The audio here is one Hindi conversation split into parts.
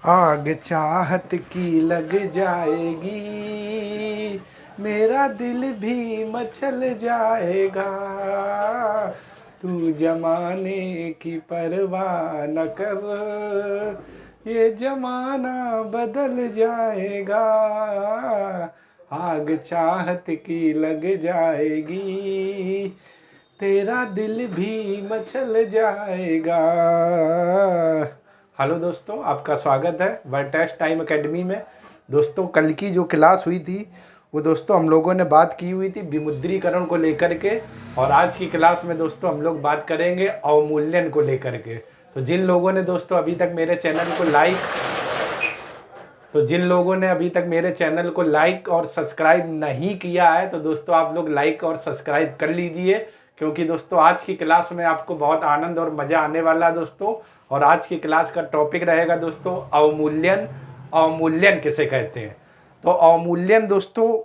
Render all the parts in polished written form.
आग चाहत की लग जाएगी, मेरा दिल भी मचल जाएगा। तू जमाने की परवाह न कर, ये जमाना बदल जाएगा। आग चाहत की लग जाएगी, तेरा दिल भी मचल जाएगा। हेलो दोस्तों, आपका स्वागत है वर्टेस्ट टाइम एकेडमी में। दोस्तों, कल की जो क्लास हुई थी वो दोस्तों हम लोगों ने बात की हुई थी विमुद्रीकरण को लेकर के, और आज की क्लास में दोस्तों हम लोग बात करेंगे अवमूल्यन को लेकर के। तो जिन लोगों ने दोस्तों अभी तक मेरे चैनल को लाइक और सब्सक्राइब नहीं किया है, तो दोस्तों आप लोग लाइक और सब्सक्राइब कर लीजिए, क्योंकि दोस्तों आज की क्लास में आपको बहुत आनंद और मज़ा आने वाला है दोस्तों। और आज की क्लास का टॉपिक रहेगा दोस्तों अवमूल्यन। अवमूल्यन किसे कहते हैं? तो अवमूल्यन दोस्तों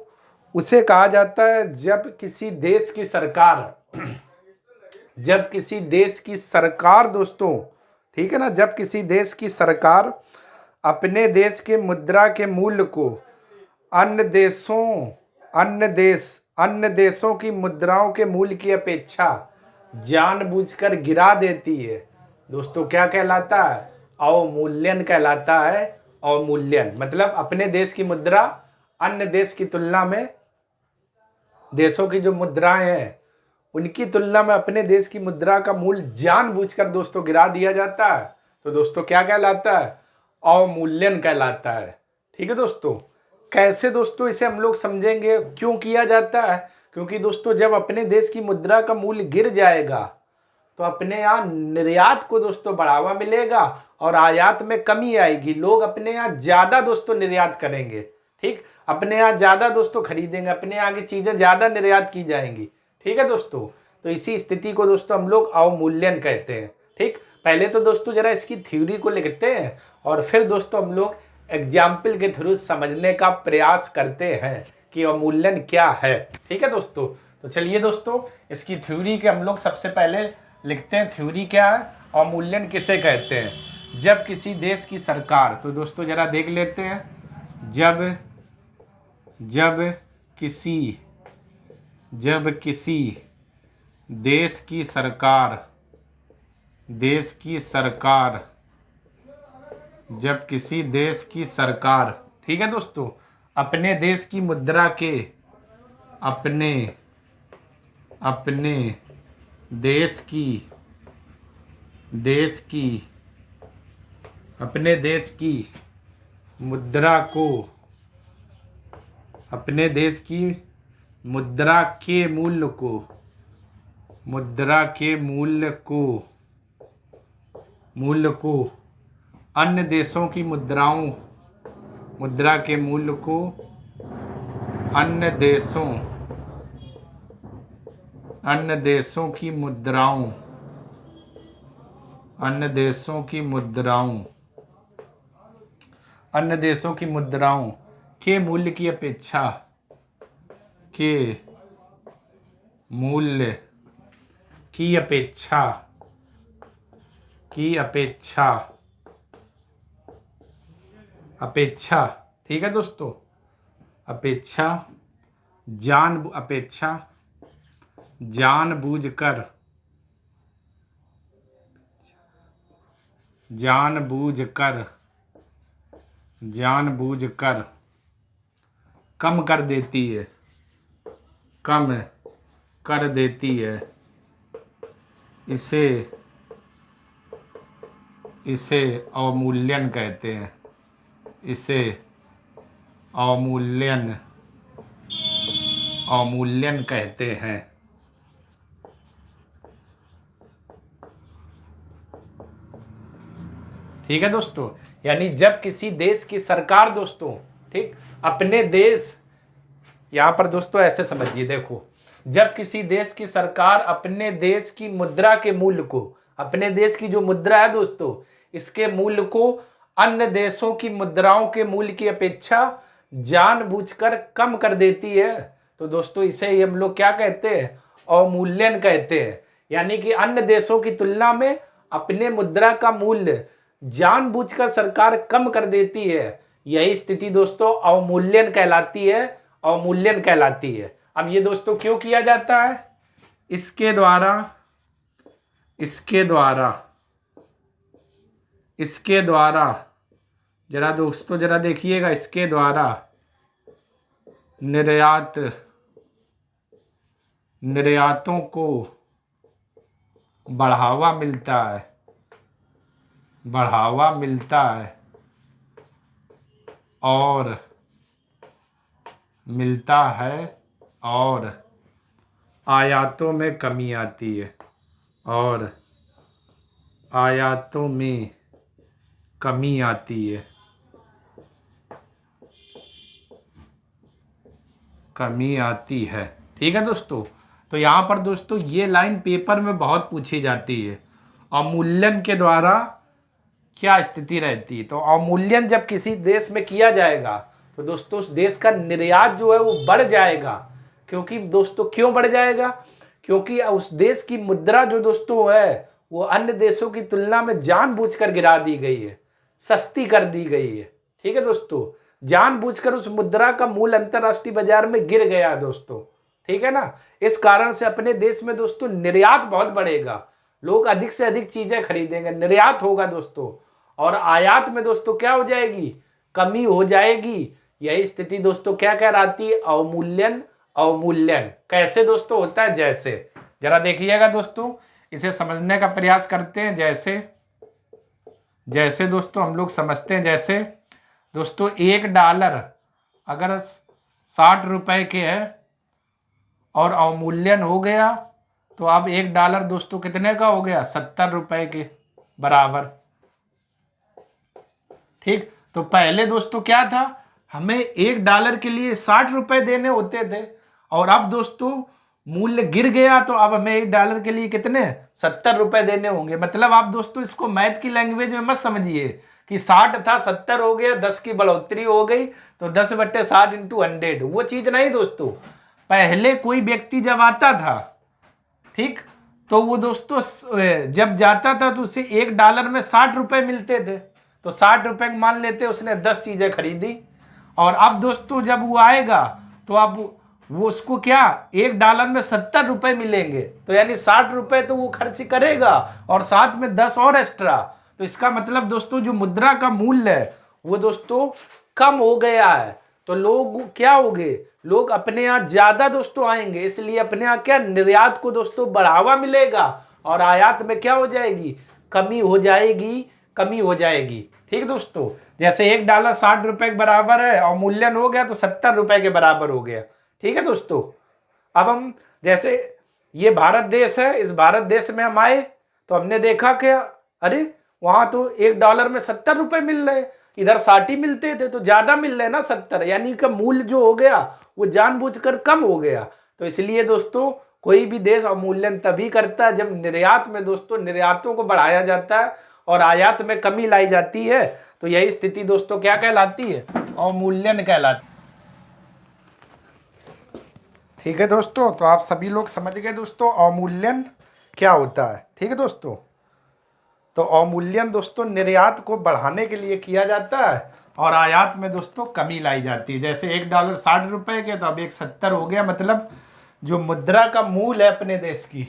उसे कहा जाता है जब किसी देश की सरकार दोस्तों, ठीक है ना, जब किसी देश की सरकार अपने देश के मुद्रा के मूल्य को अन्य देशों की मुद्राओं के मूल्य की अपेक्षा जानबूझकर गिरा देती है। दोस्तों क्या कहलाता है? अवमूल्यन कहलाता है। अवमूल्यन मतलब अपने देश की मुद्रा अन्य देश की तुलना में, देशों की जो मुद्राएं हैं उनकी तुलना में अपने देश की मुद्रा का मूल्य जानबूझकर दोस्तों गिरा दिया जाता है। तो दोस्तों क्या कहलाता है? अवमूल्यन कहलाता है। ठीक है दोस्तों। कैसे दोस्तों इसे हम लोग समझेंगे, क्यों किया जाता है? क्योंकि दोस्तों जब अपने देश की मुद्रा का मूल्य गिर जाएगा तो अपने यहाँ निर्यात को दोस्तों बढ़ावा मिलेगा और आयात में कमी आएगी। लोग अपने यहाँ ज्यादा दोस्तों निर्यात करेंगे, ठीक, अपने यहाँ ज्यादा दोस्तों खरीदेंगे, अपने यहाँ की चीजें ज्यादा निर्यात की जाएंगी। ठीक है दोस्तों। तो इसी स्थिति को दोस्तों हम लोग अवमूल्यन कहते हैं। ठीक, पहले तो दोस्तों जरा इसकी थ्योरी को लिखते हैं और फिर दोस्तों हम लोग एग्जाम्पल के थ्रू समझने का प्रयास करते हैं कि अवमूल्यन क्या है। ठीक है दोस्तों। तो चलिए दोस्तों इसकी थ्योरी के हम लोग सबसे पहले लिखते हैं। थ्योरी क्या है? अवमूल्यन किसे कहते हैं? जब किसी देश की सरकार, तो दोस्तों जरा देख लेते हैं। जब किसी देश की सरकार जब किसी देश की सरकार, ठीक है दोस्तों, अपने देश की मुद्रा के अपने देश की मुद्रा को, अपने देश की मुद्रा के मूल्य को अन्य देशों की मुद्रा के मूल्य को अन्य देशों की मुद्राओं के मूल्य की अपेक्षा, ठीक है दोस्तों, जानबूझकर कम कर देती है। इसे अवमूल्यन कहते हैं। अवमूल्यन कहते हैं। ठीक है दोस्तों। यानी जब किसी देश की सरकार दोस्तों, ठीक, अपने देश, यहां पर दोस्तों ऐसे समझिए, देखो, जब किसी देश की सरकार अपने देश की मुद्रा के मूल्य को, अपने देश की जो मुद्रा है दोस्तों, इसके मूल्य को अन्य देशों की मुद्राओं के मूल्य की अपेक्षा जानबूझकर कम कर देती है, तो दोस्तों इसे ही हम लोग क्या कहते हैं? अवमूल्यन कहते हैं। यानी कि अन्य देशों की तुलना में अपने मुद्रा का मूल्य जानबूझकर सरकार कम कर देती है, यही स्थिति दोस्तों अवमूल्यन कहलाती है, अवमूल्यन कहलाती है। अब ये दोस्तों क्यों किया जाता है? इसके द्वारा जरा दोस्तों जरा देखिएगा, इसके द्वारा निर्यातों को बढ़ावा मिलता है और आयातों में कमी आती है, ठीक है दोस्तों। तो यहाँ पर दोस्तों ये लाइन पेपर में बहुत पूछी जाती है, अवमूल्यन के द्वारा क्या स्थिति रहती है। तो अवमूल्यन जब किसी देश में किया जाएगा तो दोस्तों उस देश का निर्यात जो है वो बढ़ जाएगा। क्योंकि दोस्तों क्यों बढ़ जाएगा? क्योंकि उस देश की मुद्रा जो दोस्तों है वो अन्य देशों की तुलना में जानबूझकर गिरा दी गई है, सस्ती कर दी गई है। ठीक है दोस्तों, जानबूझकर उस मुद्रा का मूल अंतरराष्ट्रीय बाजार में गिर गया दोस्तों। ठीक है ना, इस कारण से अपने देश में दोस्तों निर्यात बहुत बढ़ेगा, लोग अधिक से अधिक चीजें खरीदेंगे, निर्यात होगा दोस्तों, और आयात में दोस्तों क्या हो जाएगी? कमी हो जाएगी। यही स्थिति दोस्तों क्या कहलाती है? अवमूल्यन। अवमूल्यन कैसे दोस्तों होता है? जैसे जरा देखिएगा दोस्तों, इसे समझने का प्रयास करते हैं। जैसे दोस्तों हम लोग समझते हैं, जैसे दोस्तों $1 अगर 60 रुपए के है और अवमूल्यन हो गया तो अब $1 दोस्तों कितने का हो गया? 70 रुपए के बराबर। ठीक, तो पहले दोस्तों क्या था? हमें $1 के लिए 60 रुपए देने होते थे, और अब दोस्तों मूल्य गिर गया तो अब हमें $1 के लिए कितने? 70 रुपए देने होंगे। मतलब आप दोस्तों इसको मैथ की लैंग्वेज में मत समझिए कि 60 था 70 हो गया, 10 की बढ़ोतरी हो गई तो 10/60 × 100, वो चीज नहीं दोस्तों। पहले कोई व्यक्ति जब आता था, ठीक, तो वो दोस्तों जब जाता था तो उसे $1 में 60 रुपए मिलते थे, तो 60 रुपए मान लेते उसने 10 चीजें खरीदी। और अब दोस्तों जब वो आएगा तो अब वो उसको क्या $1 में 70 रुपए मिलेंगे, तो यानी 60 रुपए तो वो खर्च करेगा और साथ में 10 और एक्स्ट्रा। तो इसका मतलब दोस्तों जो मुद्रा का मूल्य है वो दोस्तों कम हो गया है। तो लोग क्या हो गए? लोग अपने यहाँ ज्यादा दोस्तों आएंगे, इसलिए अपने यहाँ क्या निर्यात को दोस्तों बढ़ावा मिलेगा और आयात में क्या हो जाएगी? कमी हो जाएगी। ठीक दोस्तों, जैसे $1 60 रुपए के बराबर है, अवमूल्यन हो गया तो 70 रुपए के बराबर हो गया। ठीक है दोस्तों, अब हम जैसे ये भारत देश है, इस भारत देश में हम आए तो हमने देखा कि अरे वहां तो $1 में 70 रुपए मिल रहे, इधर 60 ही मिलते थे, तो ज्यादा मिल रहे ना 70, यानी कि मूल्य जो हो गया वो जानबूझकर कम हो गया। तो इसलिए दोस्तों कोई भी देश अवमूल्यन तभी करता है जब निर्यात में दोस्तों निर्यातों को बढ़ाया जाता है और आयात में कमी लाई जाती है। तो यही स्थिति दोस्तों क्या कहलाती है? अवमूल्यन कहलाती है। ठीक है दोस्तों, तो आप सभी लोग समझ गए दोस्तों अवमूल्यन क्या होता है। ठीक है दोस्तों, तो अवमूल्यन दोस्तों निर्यात को बढ़ाने के लिए किया जाता है और आयात में दोस्तों कमी लाई जाती है। जैसे $1 60 रुपए के, तो अब 170 हो गया। मतलब जो मुद्रा का मूल है अपने देश की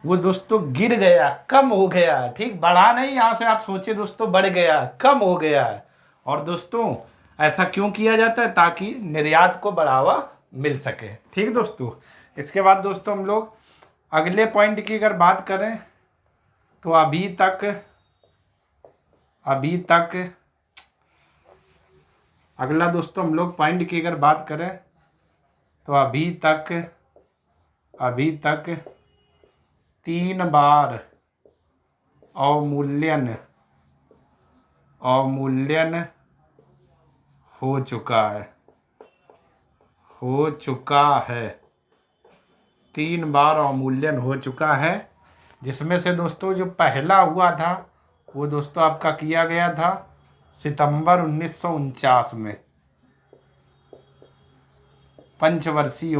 वो दोस्तों गिर गया, कम हो गया। ठीक, बढ़ा नहीं, यहाँ से आप सोचे दोस्तों बढ़ गया, कम हो गया है। और दोस्तों ऐसा क्यों किया जाता है? ताकि निर्यात को बढ़ावा मिल सके। ठीक दोस्तों, इसके बाद दोस्तों हम लोग अगले पॉइंट की अगर बात करें तो अभी तक अगला दोस्तों हम लोग पॉइंट की अगर बात करें तो अभी तक 3 बार अवमूल्यन हो चुका है। 3 बार अवमूल्यन हो चुका है, जिसमें से दोस्तों जो पहला हुआ था वो दोस्तों आपका किया गया था सितंबर 1949 में। पंचवर्षीय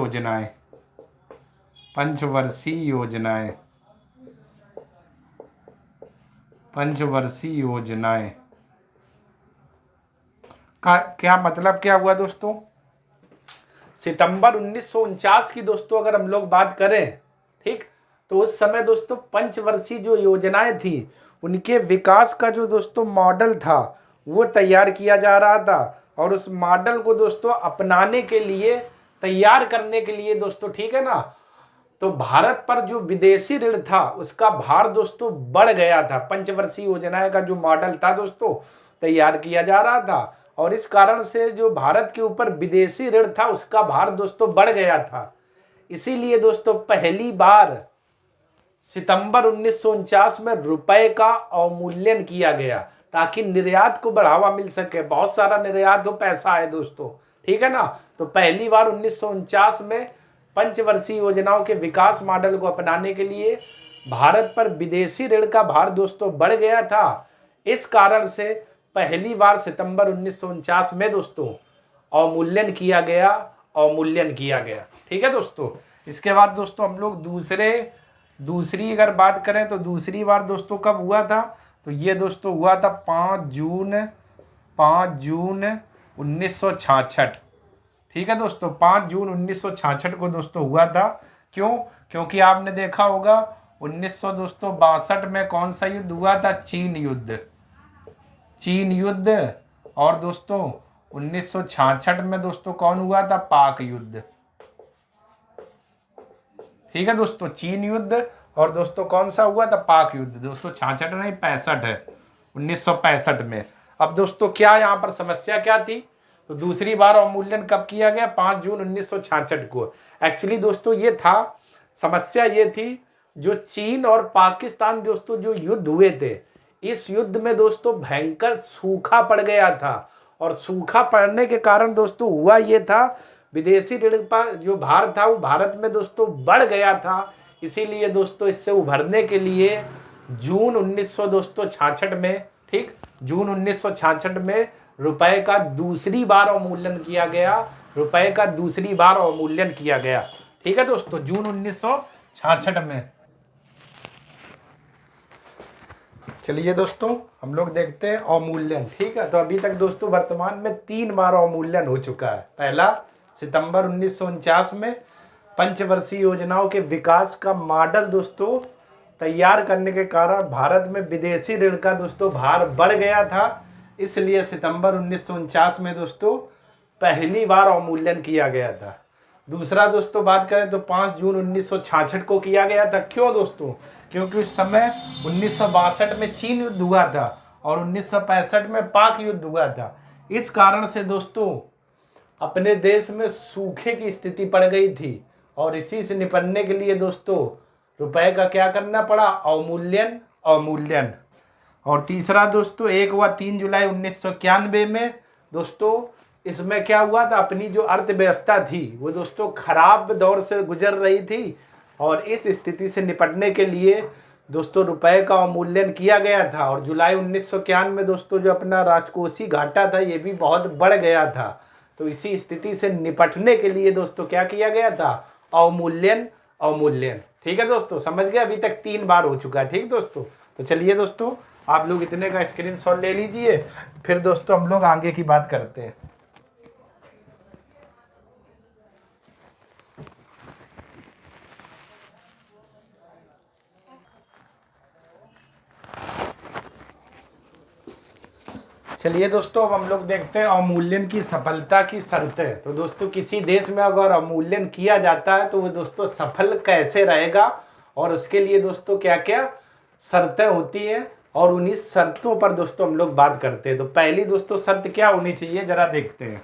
पंचवर्षीय योजनाएं का क्या मतलब क्या हुआ दोस्तों? सितंबर 1949 की दोस्तों अगर हम लोग बात करें, ठीक, तो उस समय दोस्तों पंचवर्षीय जो योजनाएं थी उनके विकास का जो दोस्तों मॉडल था वो तैयार किया जा रहा था, और उस मॉडल को दोस्तों अपनाने के लिए, तैयार करने के लिए दोस्तों, ठीक है ना, तो भारत पर जो विदेशी ऋण था उसका भार दोस्तों बढ़ गया था। पंचवर्षीय योजनाएं का जो मॉडल था दोस्तों तैयार किया जा रहा था, और इस कारण से जो भारत के ऊपर विदेशी ऋण था उसका भार दोस्तों बढ़ गया था। इसीलिए दोस्तों पहली बार सितंबर 1949 में रुपए का अवमूल्यन किया गया ताकि निर्यात को बढ़ावा मिल सके। बहुत सारा निर्यात हो, पैसा है दोस्तों, ठीक है ना। तो पहली बार 1949 में पंचवर्षीय योजनाओं के विकास मॉडल को अपनाने के लिए भारत पर विदेशी ऋण का भार दोस्तों बढ़ गया था। इस कारण से पहली बार सितंबर 1949 में दोस्तों अवमूल्यन किया गया, ठीक है दोस्तों। इसके बाद दोस्तों हम लोग दूसरी अगर बात करें तो दूसरी बार दोस्तों कब हुआ था? तो ये दोस्तों हुआ था 5 जून 1966, ठीक है दोस्तों। 5 जून 1966 को दोस्तों हुआ था। क्यों? क्योंकि आपने देखा होगा 1962 में कौन सा युद्ध हुआ था? चीन युद्ध। और दोस्तों 1966 में दोस्तों कौन हुआ था? पाक युद्ध, ठीक है दोस्तों। चीन युद्ध और दोस्तों कौन सा हुआ था? पाक युद्ध। दोस्तों 66 नहीं 65 है, 1965 में। अब दोस्तों क्या यहाँ पर समस्या क्या थी? तो दूसरी बार अवमूल्यन कब किया गया? 5 जून 1966 को। एक्चुअली दोस्तों ये था, समस्या ये थी, जो चीन और पाकिस्तान दोस्तों जो युद्ध हुए थे, इस युद्ध में दोस्तों भयंकर सूखा पड़ गया था, और सूखा पड़ने के कारण दोस्तों हुआ ये था, विदेशी ऋण पर जो भार था वो भारत में दोस्तों बढ़ गया था। इसीलिए दोस्तों इससे उभरने के लिए जून 1966 में, ठीक, जून 1966 में रुपए का दूसरी बार अवमूल्यन किया गया, ठीक है दोस्तों, जून 1966 में। चलिए दोस्तों हम लोग देखते हैं अवमूल्यन, ठीक है। तो अभी तक दोस्तों वर्तमान में 3 बार अवमूल्यन हो चुका है। पहला सितंबर 1949 में पंचवर्षीय योजनाओं के विकास का मॉडल दोस्तों तैयार करने के कारण भारत में विदेशी ऋण का दोस्तों भार बढ़ गया था, इसलिए सितंबर 1949 में दोस्तों पहली बार अवमूल्यन किया गया था। दूसरा दोस्तों बात करें तो 5 जून 1966 को किया गया था। क्यों दोस्तों? क्योंकि उस समय 1962 में चीन युद्ध हुआ था और 1965 में पाक युद्ध हुआ था। इस कारण से दोस्तों अपने देश में सूखे की स्थिति पड़ गई थी, और इसी से निपटने के लिए दोस्तों रुपए का क्या करना पड़ा? अवमूल्यन। और तीसरा दोस्तों एक हुआ 3 जुलाई 1991 में दोस्तों, इसमें क्या हुआ था? अपनी जो अर्थव्यवस्था थी वो दोस्तों खराब दौर से गुजर रही थी, और इस स्थिति से निपटने के लिए दोस्तों रुपए का अवमूल्यन किया गया था। और जुलाई 1991 में दोस्तों जो अपना राजकोषीय घाटा था ये भी बहुत बढ़ गया था। तो इसी स्थिति से निपटने के लिए दोस्तों क्या किया गया था? अवमूल्यन, ठीक है दोस्तों। समझ गए? अभी तक 3 बार हो चुका है, ठीक दोस्तों। तो चलिए दोस्तों आप लोग इतने का स्क्रीनशॉट ले लीजिए, फिर दोस्तों हम लोग आगे की बात करते हैं। चलिए दोस्तों अब हम लोग देखते हैं अवमूल्यन की सफलता की शर्तें। तो दोस्तों किसी देश में अगर अवमूल्यन किया जाता है तो वो दोस्तों सफल कैसे रहेगा, और उसके लिए दोस्तों क्या क्या शर्तें होती हैं, और उन्हीं शर्तों पर दोस्तों हम लोग बात करते हैं। तो पहली दोस्तों शर्त क्या होनी चाहिए जरा देखते हैं।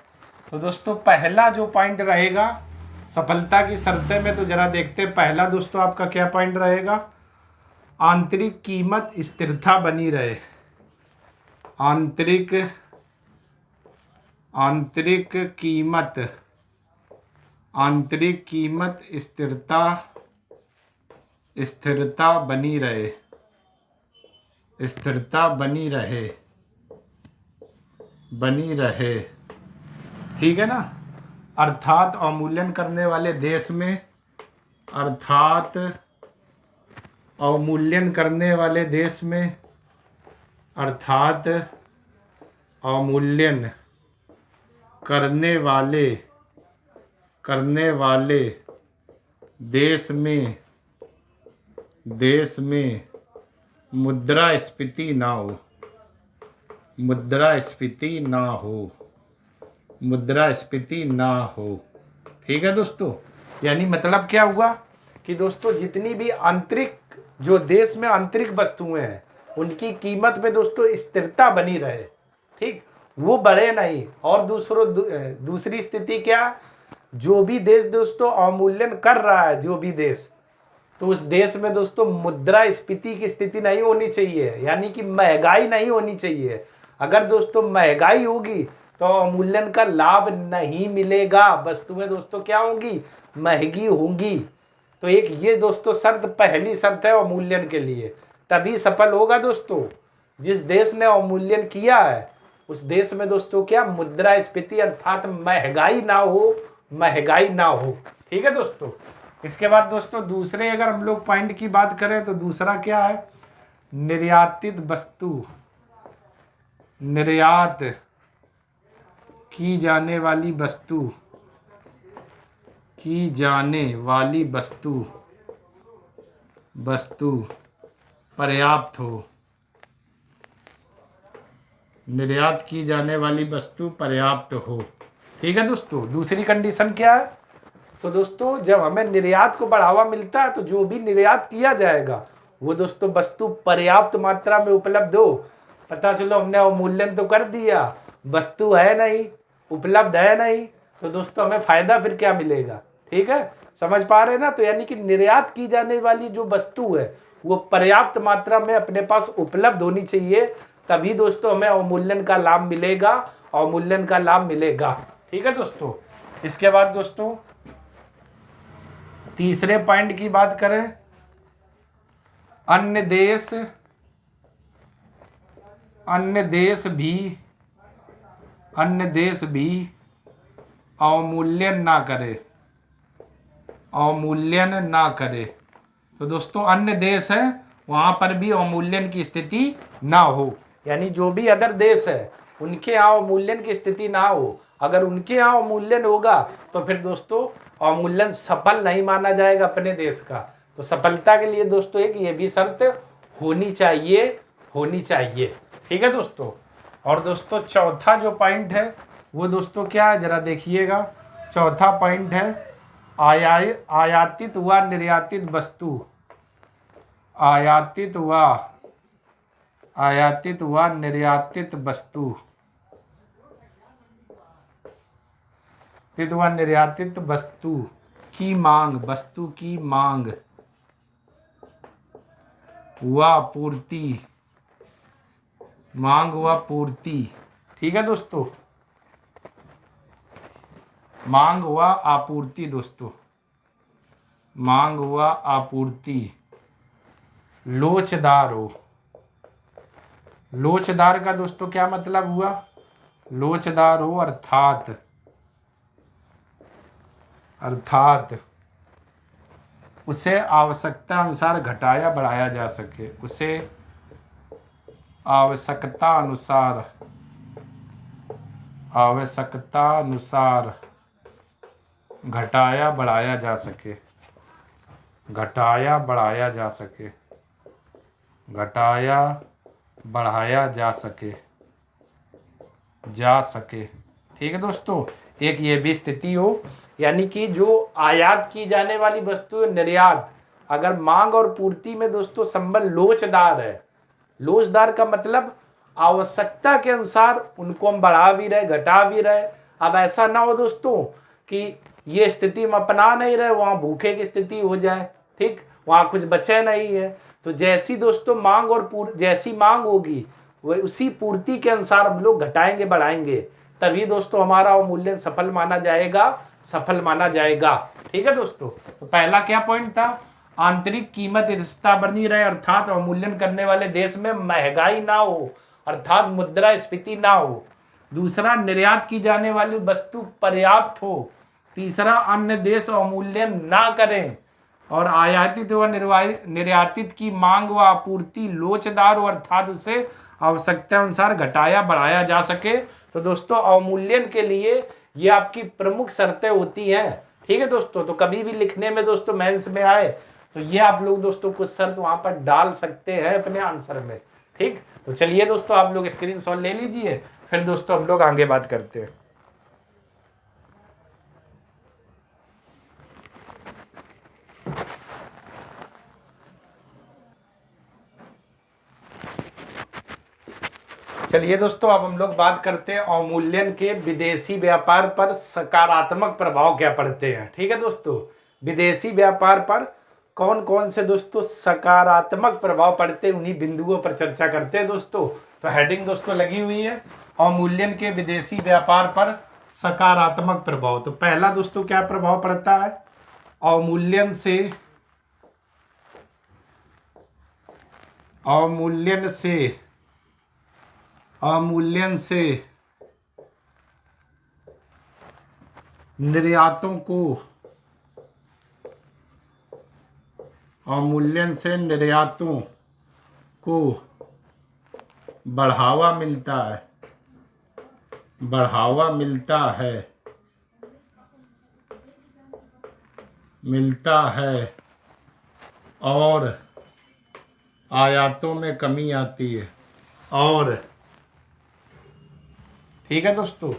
तो दोस्तों पहला जो पॉइंट रहेगा सफलता की शर्तें में, तो जरा देखते हैं। पहला दोस्तों आपका क्या पॉइंट रहेगा? आंतरिक कीमत स्थिरता बनी रहे। आंतरिक कीमत स्थिरता बनी रहे, ठीक है ना। अर्थात अवमूल्यन करने वाले देश में अर्थात अवमूल्यन करने वाले देश में मुद्रास्फीति ना हो, मुद्रास्फीति ना हो। ठीक है दोस्तों, यानी मतलब क्या हुआ कि दोस्तों जितनी भी आंतरिक जो देश में आंतरिक वस्तुएं हैं उनकी कीमत में दोस्तों स्थिरता बनी रहे, ठीक, वो बढ़े नहीं। और दूसरी स्थिति क्या, जो भी देश दोस्तों अवमूल्यन कर रहा है, जो भी देश, तो उस देश में दोस्तों मुद्रास्फीति की स्थिति नहीं होनी चाहिए, यानी कि महंगाई नहीं होनी चाहिए। अगर दोस्तों महंगाई होगी तो अवमूल्यन का लाभ नहीं मिलेगा, वस्तुएं दोस्तों क्या होंगी, महंगी होंगी। तो एक ये दोस्तों शर्त, पहली शर्त है अवमूल्यन के लिए, तभी सफल होगा दोस्तों। जिस देश ने अवमूल्यन किया है उस देश में दोस्तों क्या, मुद्रास्फीति अर्थात महंगाई ना हो, महंगाई ना हो। ठीक है दोस्तों। इसके बाद दोस्तों दूसरे अगर हम लोग पॉइंट की बात करें तो दूसरा क्या है, निर्यातित वस्तु, निर्यात की जाने वाली वस्तु पर्याप्त हो, निर्यात की जाने वाली वस्तु पर्याप्त हो। ठीक है दोस्तों। दूसरी कंडीशन क्या है, तो दोस्तों जब हमें निर्यात को बढ़ावा मिलता है तो जो भी निर्यात किया जाएगा वो दोस्तों वस्तु पर्याप्त मात्रा में उपलब्ध हो। पता चलो हमने अवमूल्यन तो कर दिया, वस्तु है नहीं, उपलब्ध है नहीं, तो दोस्तों हमें फायदा फिर क्या मिलेगा। ठीक है, समझ पा रहे हैं ना। तो यानी कि निर्यात की जाने वाली जो वस्तु है वो पर्याप्त मात्रा में अपने पास उपलब्ध होनी चाहिए, तभी दोस्तों हमें अवमूल्यन का लाभ मिलेगा, अवमूल्यन का लाभ मिलेगा। ठीक है दोस्तों। इसके बाद दोस्तों तीसरे पॉइंट की बात करें, अन्य देश भी अवमूल्यन ना करे। तो दोस्तों अन्य देश है वहां पर भी अवमूल्यन की स्थिति ना हो, यानी जो भी अदर देश है उनके यहाँ अवमूल्यन की स्थिति ना हो। अगर उनके यहाँ अवमूल्यन होगा तो फिर दोस्तों अवमूल्यन सफल नहीं माना जाएगा अपने देश का। तो सफलता के लिए दोस्तों एक ये भी शर्त होनी चाहिए। ठीक है दोस्तों। और दोस्तों चौथा जो पॉइंट है वो दोस्तों क्या है, जरा देखिएगा। चौथा पॉइंट है आयातित व निर्यातित वस्तु, आयातित व निर्यातित वस्तु की मांग व पूर्ति। ठीक है दोस्तों, मांग व आपूर्ति दोस्तों, मांग व आपूर्ति लोचदार हो। लोचदार का दोस्तों क्या मतलब हुआ, लोचदार हो अर्थात उसे आवश्यकता अनुसार घटाया बढ़ाया जा सके, उसे आवश्यकता अनुसार घटाया बढ़ाया जा सके, ठीक है दोस्तों। एक ये भी स्थिति हो, यानी कि जो आयात की जाने वाली वस्तु निर्यात, अगर मांग और पूर्ति में दोस्तों संबंध लोचदार है, लोचदार का मतलब आवश्यकता के अनुसार उनको हम बढ़ा भी रहे घटा भी रहे। अब ऐसा ना हो दोस्तों कि ये स्थिति हम अपना नहीं रहे, वहां भूखे की स्थिति हो जाए, ठीक, वहां कुछ बचे नहीं है। तो जैसी दोस्तों मांग और जैसी मांग होगी वह उसी पूर्ति के अनुसार हम लोग घटाएंगे बढ़ाएंगे, तभी दोस्तों हमारा अवमूल्यन सफल माना जाएगा। ठीक है दोस्तों। तो पहला क्या पॉइंट था, आंतरिक कीमत स्थिरता बनी रहे, अर्थात अवमूल्यन करने वाले देश में महंगाई ना हो, अर्थात मुद्रास्फीति ना हो। दूसरा, निर्यात की जाने वाली वस्तु पर्याप्त हो। तीसरा, अन्य देश अवमूल्यन ना करें। और आयातित व निर्यातित की मांग व आपूर्ति लोचदार हो, अर्थात उसे आवश्यकता अनुसार घटाया बढ़ाया जा सके। तो दोस्तों अवमूल्यन के लिए ये आपकी प्रमुख शर्तें होती हैं। ठीक है दोस्तों, तो कभी भी लिखने में दोस्तों मेंस में आए तो ये आप लोग दोस्तों कुछ शर्त वहां पर डाल सकते हैं अपने आंसर में। ठीक, तो चलिए दोस्तों आप लोग स्क्रीनशॉट ले लीजिए, फिर दोस्तों हम लोग आगे बात करते हैं। चलिए दोस्तों अब हम लोग बात करते हैं अवमूल्यन के विदेशी व्यापार पर सकारात्मक प्रभाव क्या पड़ते हैं। ठीक है दोस्तों, विदेशी व्यापार पर कौन कौन से दोस्तों सकारात्मक प्रभाव पड़ते हैं उन्हीं बिंदुओं पर चर्चा करते हैं दोस्तों। तो हेडिंग दोस्तों लगी हुई है अवमूल्यन के विदेशी व्यापार पर सकारात्मक प्रभाव। तो पहला दोस्तों क्या प्रभाव पड़ता है, अवमूल्यन से निर्यातों को बढ़ावा मिलता है और आयातों में कमी आती है। और ठीक है दोस्तों,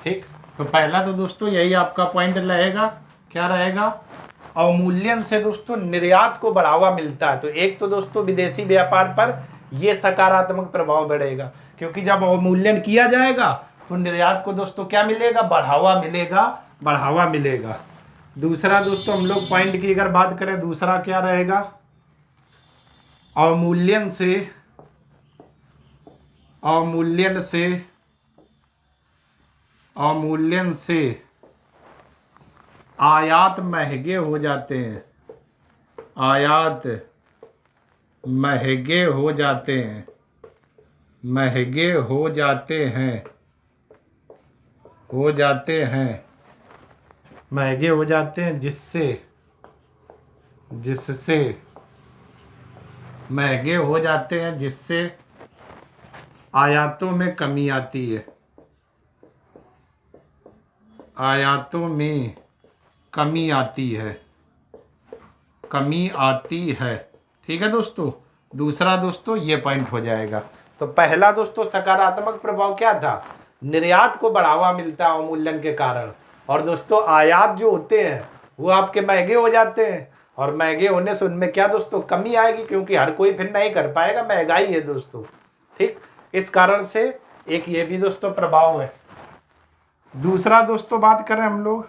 ठीक, तो पहला तो दोस्तों यही आपका पॉइंट रहेगा, क्या रहेगा, अवमूल्यन से दोस्तों निर्यात को बढ़ावा मिलता है। तो एक तो दोस्तों विदेशी व्यापार पर यह सकारात्मक प्रभाव बढ़ेगा, क्योंकि जब अवमूल्यन किया जाएगा तो निर्यात को दोस्तों क्या मिलेगा, बढ़ावा मिलेगा। दूसरा दोस्तों हम लोग पॉइंट की अगर बात करें, दूसरा क्या रहेगा, अवमूल्यन से आयात महंगे हो जाते हैं, जिससे आयातों में कमी आती है, ठीक है दोस्तों। दूसरा दोस्तों ये पॉइंट हो जाएगा। तो पहला दोस्तों सकारात्मक प्रभाव क्या था, निर्यात को बढ़ावा मिलता है अवमूल्यन के कारण। और दोस्तों आयात जो होते हैं वो आपके महंगे हो जाते हैं, और महंगे होने से उनमें क्या दोस्तों कमी आएगी, क्योंकि हर कोई फिर नहीं कर पाएगा, महंगाई है दोस्तों। ठीक, इस कारण से एक ये भी दोस्तों प्रभाव है। दूसरा दोस्तों बात करें हम लोग,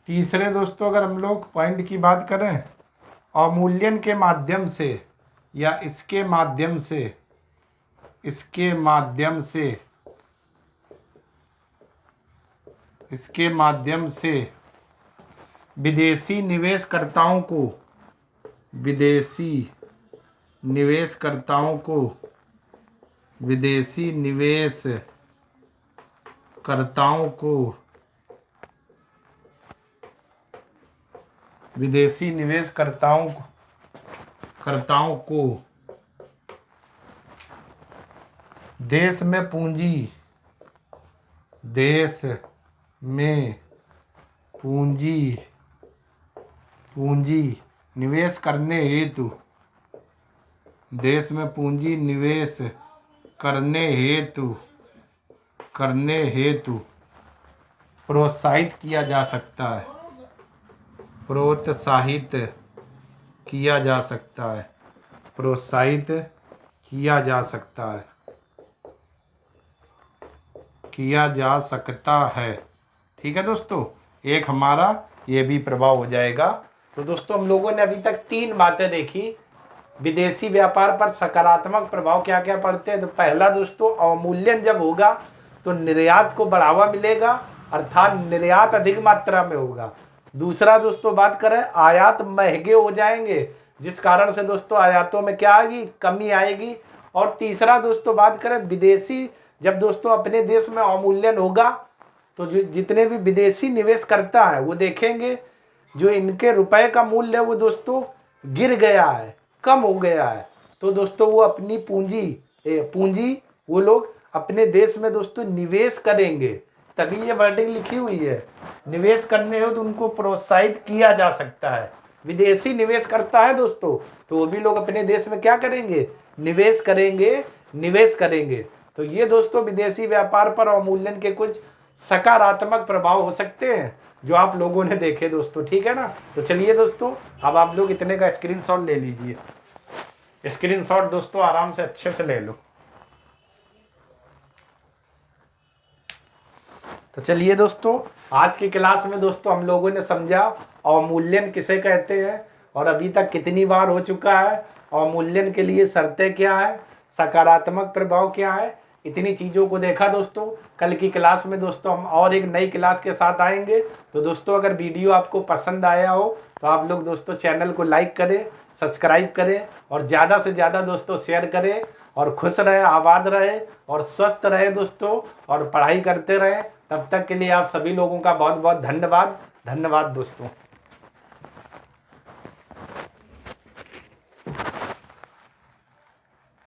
तीसरे दोस्तों अगर हम लोग पॉइंट की बात करें, अवमूल्यन के माध्यम से या इसके माध्यम से विदेशी निवेशकर्ताओं को देश में पूंजी निवेश करने हेतु प्रोत्साहित किया जा सकता है। ठीक है दोस्तों, एक हमारा ये भी प्रभाव हो जाएगा। तो दोस्तों हम लोगों ने अभी तक 3 बातें देखी, विदेशी व्यापार पर सकारात्मक प्रभाव क्या क्या पड़ते हैं। तो पहला दोस्तों अवमूल्यन जब होगा तो निर्यात को बढ़ावा मिलेगा, अर्थात निर्यात अधिक मात्रा में होगा। दूसरा दोस्तों बात करें, आयात महंगे हो जाएंगे, जिस कारण से दोस्तों आयातों में क्या आएगी, कमी आएगी, और तीसरा दोस्तों बात करें विदेशी, जब दोस्तों अपने देश में अवमूल्यन होगा तो जो जितने भी विदेशी निवेश करता है वो देखेंगे जो इनके रुपए का मूल्य है वो दोस्तों गिर गया है, कम हो गया है। तो दोस्तों वो अपनी पूंजी वो लोग अपने देश में दोस्तों निवेश करेंगे, तभी ये वर्डिंग लिखी हुई है। निवेश करने हो तो उनको प्रोत्साहित किया जा सकता है। विदेशी निवेश करता है दोस्तों तो वो भी लोग अपने देश में क्या करेंगे, निवेश करेंगे। तो ये दोस्तों विदेशी व्यापार पर अवमूल्यन के कुछ सकारात्मक प्रभाव हो सकते हैं जो आप लोगों ने देखे दोस्तों, ठीक है ना। तो चलिए दोस्तों अब आप लोग इतने का स्क्रीनशॉट ले लीजिए, स्क्रीनशॉट दोस्तों आराम से अच्छे से ले लो। तो चलिए दोस्तों आज की क्लास में दोस्तों हम लोगों ने समझा अवमूल्यन किसे कहते हैं और अभी तक कितनी बार हो चुका है, अवमूल्यन के लिए शर्तें क्या है, सकारात्मक प्रभाव क्या है, इतनी चीज़ों को देखा दोस्तों। कल की क्लास में दोस्तों हम और एक नई क्लास के साथ आएंगे। तो दोस्तों अगर वीडियो आपको पसंद आया हो तो आप लोग दोस्तों चैनल को लाइक करें, सब्सक्राइब करें और ज़्यादा से ज़्यादा दोस्तों शेयर करें। और खुश रहे, आबाद रहे और स्वस्थ रहे दोस्तों, और पढ़ाई करते रहें। तब तक के लिए आप सभी लोगों का बहुत बहुत धन्यवाद दोस्तों।